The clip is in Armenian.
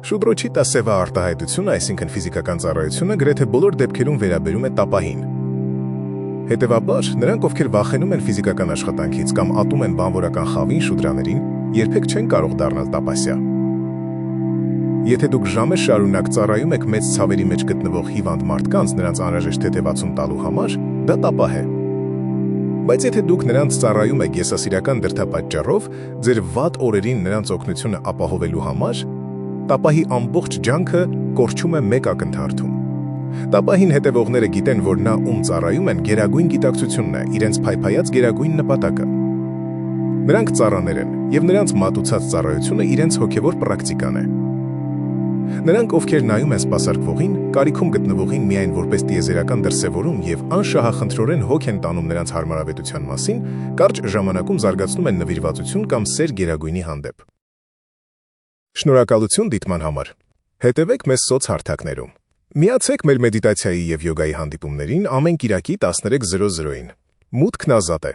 Շուդրոչիտա սևա արտահայտությունը, այսինքն ֆիզիկական ծառայությունը, գրեթե բոլոր դեպքերում վերաբերում է տապահին։ Հետևաբար, նրանք, ովքեր վախենում են ֆիզիկական աշխատանքից կամ ատում են բանվորական խավին շուդրաներին, երբեք չեն կարող դառնալ տապասյա։ Եթե դուք ժամեր շարունակ ծառայում եք մեծ ցավերի մեջ գտնվող հիվանդ մարդկանց նրանց անհրաժեշտ հետևացում տալու համար, դա տապահ է։ Բայց եթե դուք նրանց ծառայում եք եսասիրական դրդապատճառով, ձեր վատ օրերին նրանց օգնությունը ապահովելու համար, տապահի ամբողջ ջանքը կորչում է մեկ ակնթարթում։ Տապահին հետևողները գիտեն, որ նա ում ծառայում են գերագույն գիտակցությունն է, իրենց փայփայած գերագույն նպատակը։ Նրանք ծառաներ են, և նրանց մատուցած ծառայությունը իրենց հոգևոր պրակտիկան է։ Նրանք, ովքեր նայում են սպասարկվողին, կարիքում գտնվողին միայն որպես տիեզերական դրսևորում և անշահախնդրորեն հոգ են տանում նրանց հարմարավետության մասին, կարճ ժամանակում զարգացնում են նվիրվածություն կամ սեր գերագույնի հանդեպ։ Շնորհակալություն դիտման համար։ Հետևեք մեզ սոցհարթակներում։ Միացեք մեր մեդիտացիայի և յոգայի հանդիպումներին ամեն կիրակի 13:00-ին։ Մուտքն ազատ է։